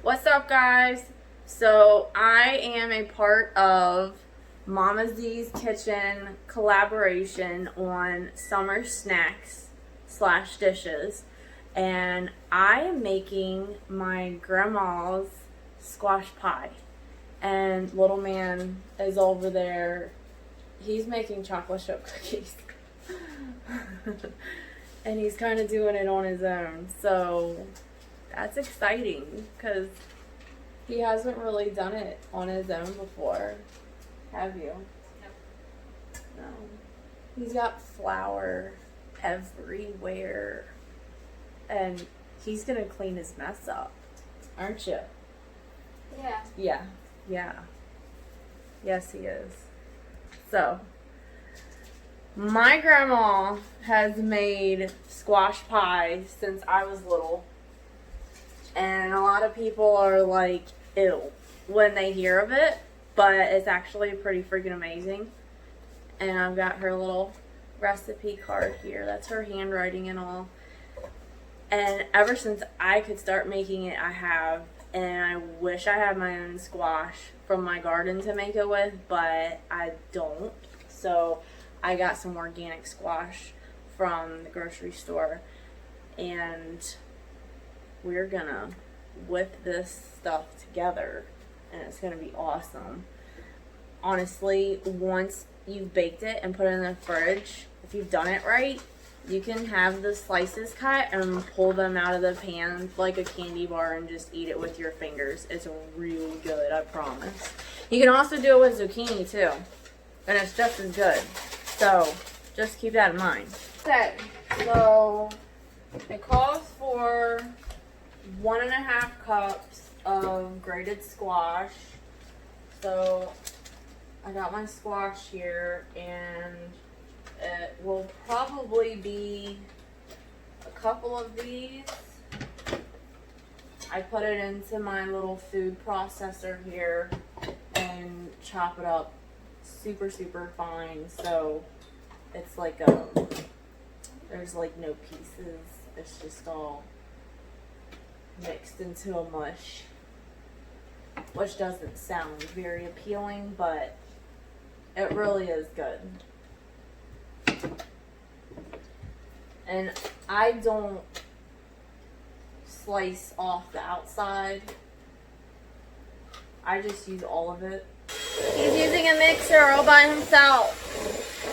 What's up, guys? So I am a part of Mama Z's Kitchen collaboration on summer snacks slash dishes, and I am making my grandma's squash pie. And little man is over there. He's making chocolate chip cookies. And he's kind of doing it on his own. So that's exciting because he hasn't really done it on his own before. Have you? No. He's got flour everywhere. And he's going to clean his mess up. Aren't you? Yeah. Yeah. Yes, he is. So, my grandma has made squash pie since I was little. And a lot of people are like, ew, when they hear of it. But it's actually pretty freaking amazing. And I've got her little recipe card here. That's her handwriting and all. And ever since I could start making it, I have. And I wish I had my own squash from my garden to make it with, but I don't. So I got some organic squash from the grocery store. And we're gonna whip this stuff together. And it's gonna be awesome. Honestly, once you've baked it and put it in the fridge, if you've done it right, you can have the slices cut and pull them out of the pan like a candy bar and just eat it with your fingers. It's really good, I promise. You can also do it with zucchini too, and it's just as good. So, just keep that in mind. Okay, so it calls for 1.5 cups of grated squash. So, I got my squash here, and it will probably be a couple of these. I put it into my little food processor here and chop it up super fine, so it's like there's like no pieces. It's just all mixed into a mush, which doesn't sound very appealing, but it really is good. And I don't slice off the outside. I just use all of it. He's using a mixer all by himself.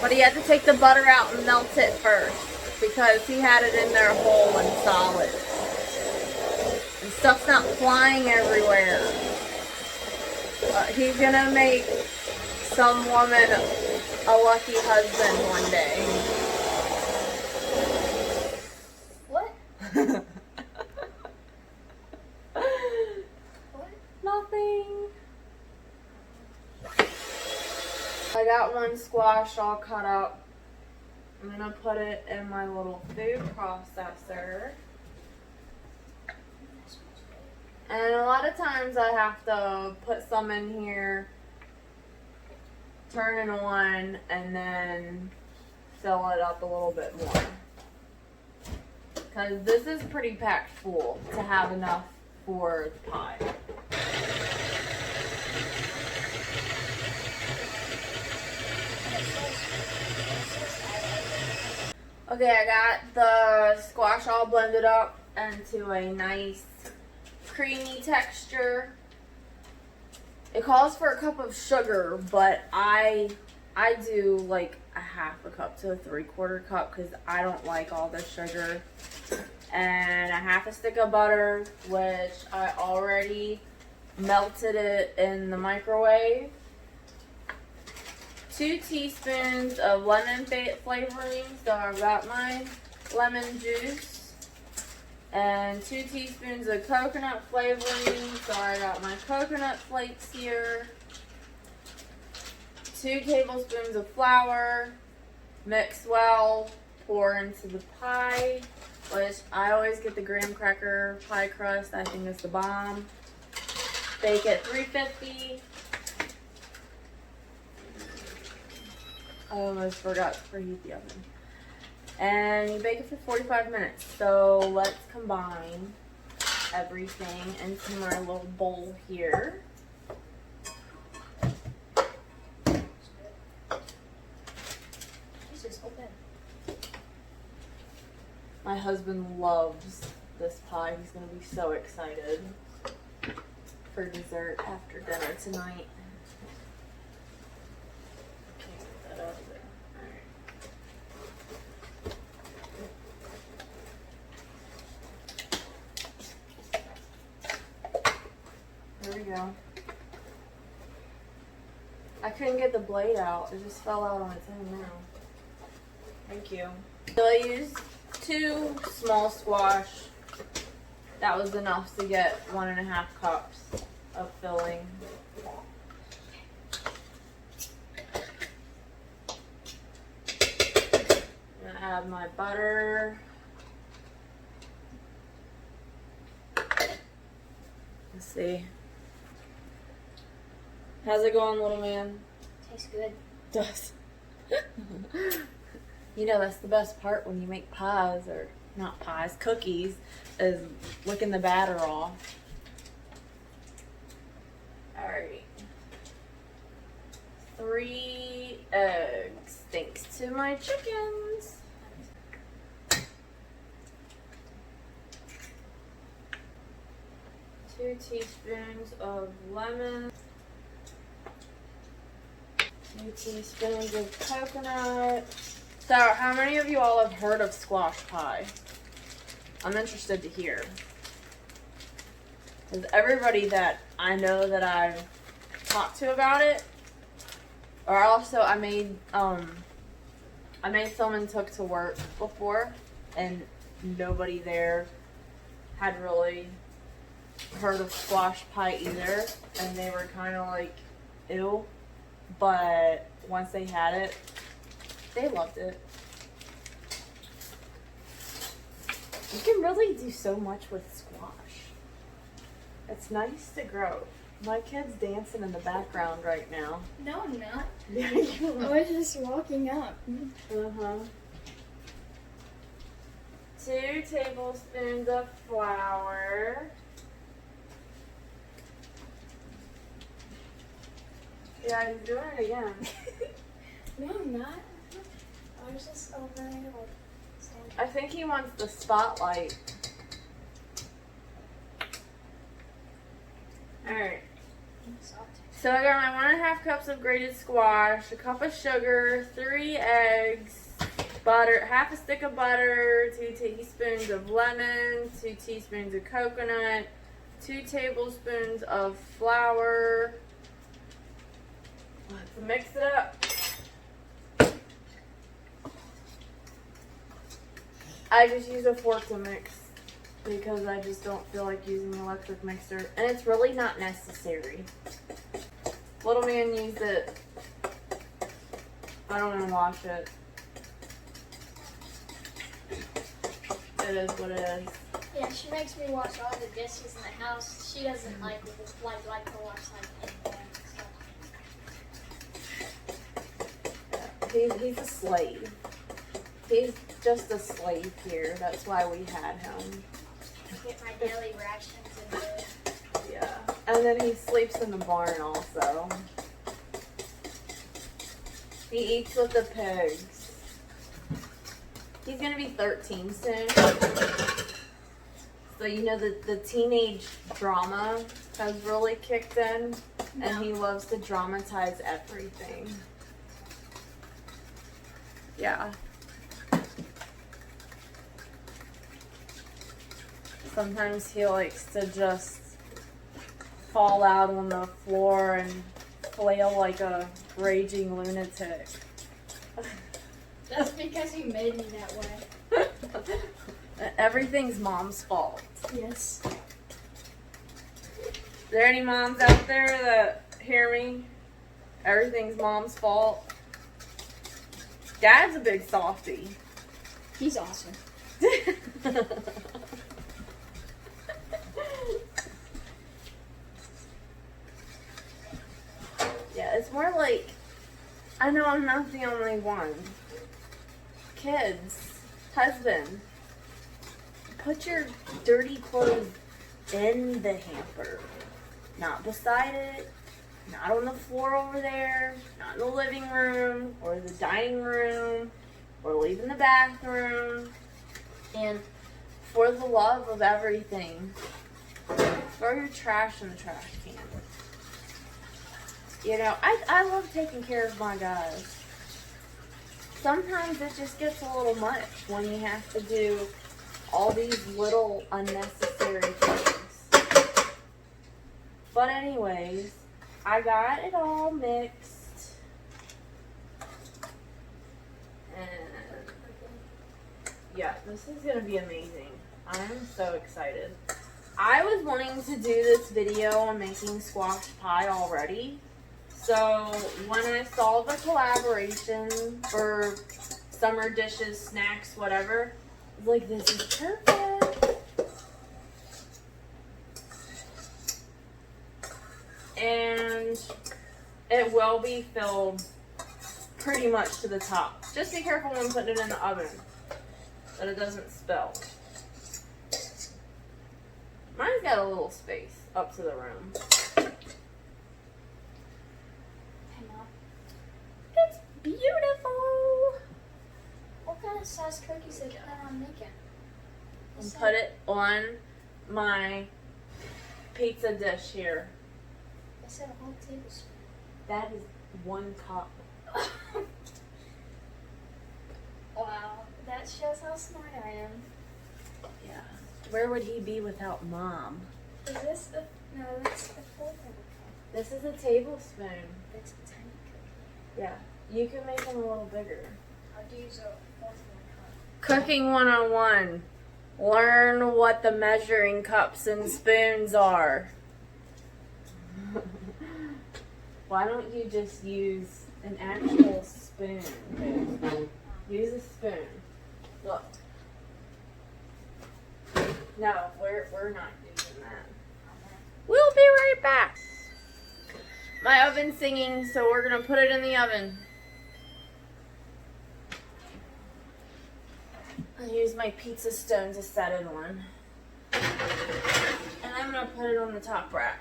But he had to take the butter out and melt it first, because he had it in there whole and solid. And stuff's not flying everywhere. He's gonna make some woman a lucky husband one day. What? What? Nothing. I got one squash all cut up. I'm gonna put it in my little food processor. And a lot of times I have to put some in here, turn it on, and then fill it up a little bit more. Because this is pretty packed full to have enough for the pie. Okay, I got the squash all blended up into a nice creamy texture. It calls for a cup of sugar, but I do like a 1/2 cup to a 3/4 cup because I don't like all the sugar. And a 1/2 stick of butter, which I already melted it in the microwave. 2 teaspoons of lemon flavoring, so I've got my lemon juice. And 2 teaspoons of coconut flavoring, so I got my coconut flakes here. 2 tablespoons of flour, mix well, pour into the pie, which I always get the graham cracker pie crust. I think it's the bomb. Bake at 350. I almost forgot to preheat the oven. And you bake it for 45 minutes. So let's combine everything into my little bowl here. Jesus, open. My husband loves this pie. He's going to be so excited for dessert after dinner tonight. Okay, get that out of there. Alright. There we go. I couldn't get the blade out. It just fell out on its own now. Thank you. So I used 2 small squash. That was enough to get 1.5 cups of filling. I'm gonna add my butter. Let's see. How's it going, little man? Tastes good. Does. You know, that's the best part when you make pies, or not pies, cookies, is licking the batter off. Alright. 3 eggs, thanks to my chickens. Two teaspoons of lemon. 2 teaspoons of coconut. So, how many of you all have heard of squash pie? I'm interested to hear. Because everybody that I know that I've talked to about it, or also I made some and took to work before, and nobody there had really heard of squash pie either, and they were kind of like, ew. But once they had it, they loved it. You can really do so much with squash. It's nice to grow. My kid's dancing in the background right now. No, I'm not. Yeah, you I was just walking up. 2 tablespoons of flour. Yeah, he's doing it again. No, I'm not. I was just over there, like, standing. I think he wants the spotlight. Alright. So I got my 1.5 cups of grated squash, a cup of sugar, 3 eggs, butter, half a stick of butter, 2 teaspoons of lemon, 2 teaspoons of coconut, 2 tablespoons of flour. Let's mix it up. I just use a fork to mix because I just don't feel like using an electric mixer, and it's really not necessary. Little man used it. I don't want to wash it. It is what it is. Yeah, she makes me wash all the dishes in the house. She doesn't like to wash like anything and stuff. He's a slave. He's just a slave here. That's why we had him. I get my daily rations and food. Yeah. And then he sleeps in the barn also. He eats with the pigs. He's gonna be 13 soon. So you know the teenage drama has really kicked in, and he loves to dramatize everything. Yeah. Sometimes he likes to just fall out on the floor and flail like a raging lunatic. That's because you made me that way. Everything's mom's fault. Yes. Is there any moms out there that hear me? Everything's mom's fault. Dad's a big softie. He's awesome. Yeah, it's more like, I know I'm not the only one. Kids, husband, put your dirty clothes in the hamper. Not beside it, not on the floor over there, not in the living room or the dining room or leaving the bathroom. And for the love of everything, throw your trash in the trash can. You know, I love taking care of my guys. Sometimes it just gets a little much when you have to do all these little unnecessary things. But anyways, I got it all mixed. And yeah, this is going to be amazing. I'm so excited. I was wanting to do this video on making squash pie already. So when I saw the collaboration for summer dishes, snacks, whatever, I was like, this is perfect. And it will be filled pretty much to the top. Just be careful when putting it in the oven that it doesn't spill. Mine's got a little space up to the rim. It's beautiful. What kind of size cookies do you plan on making? And put it on my pizza dish here. I said a whole tablespoon. That is 1 cup. Wow, that shows how smart I am. Yeah. Where would he be without Mom? Is this the, no, that's the 4th of a cup. This is a tablespoon. That's a tiny cookie. Yeah. You can make them a little bigger. I'd use a 4th of a cup. Cooking 101. Learn what the measuring cups and spoons are. Why don't you just use an actual spoon? Use a spoon. Look. No, we're not using that. We'll be right back. My oven's singing, so we're gonna put it in the oven. I use my pizza stone to set it on. And I'm gonna put it on the top rack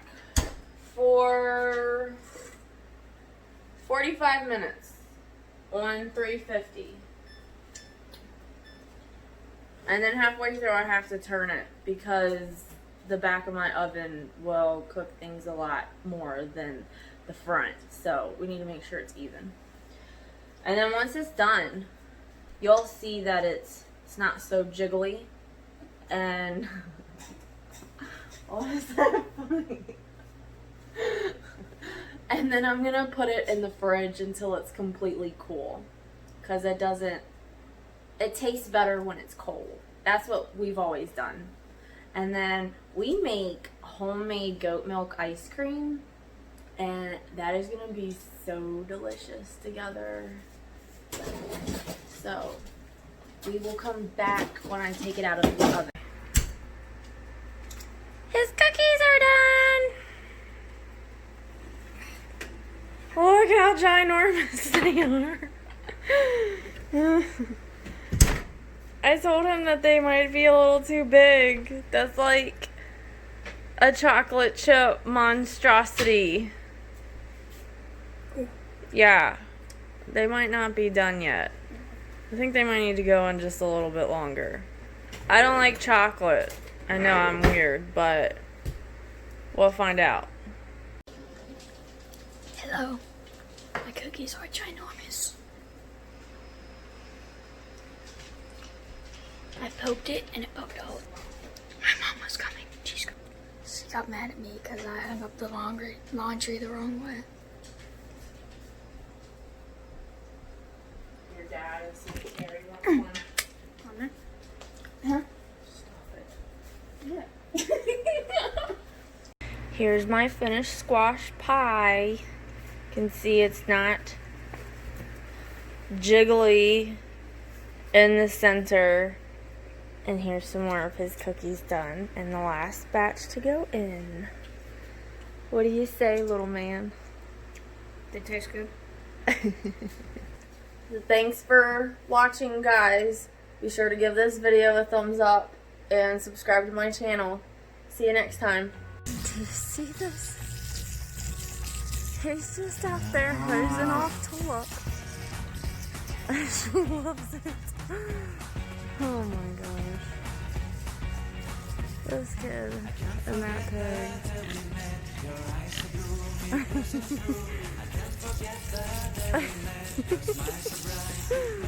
for 45 minutes on 350. And then halfway through I have to turn it because the back of my oven will cook things a lot more than the front. So we need to make sure it's even. And then once it's done, you'll see that it's not so jiggly. And what is that funny? And then I'm gonna put it in the fridge until it's completely cool. Cause it tastes better when it's cold. That's what we've always done. And then we make homemade goat milk ice cream. And that is gonna be so delicious together. So we will come back when I take it out of the oven. His cookies are done. Look how ginormous they are. I told him that they might be a little too big. That's like a chocolate chip monstrosity. Yeah, they might not be done yet. I think they might need to go on just a little bit longer. I don't like chocolate. I know I'm weird, but we'll find out. Hello. My cookies are ginormous. I poked it and it poked a hole. My mom was coming. She got mad at me because I hung up the laundry the wrong way. Your dad is Carrie one. Huh? Stop it. Yeah. Here's my finished squash pie. You can see it's not jiggly in the center. And here's some more of his cookies done. And the last batch to go in. What do you say, little man? They taste good. Thanks for watching, guys. Be sure to give this video a thumbs up and subscribe to my channel. See you next time. Do you see this? He's just out there hosing off to look. She loves it. Oh my gosh. This kid and that pig.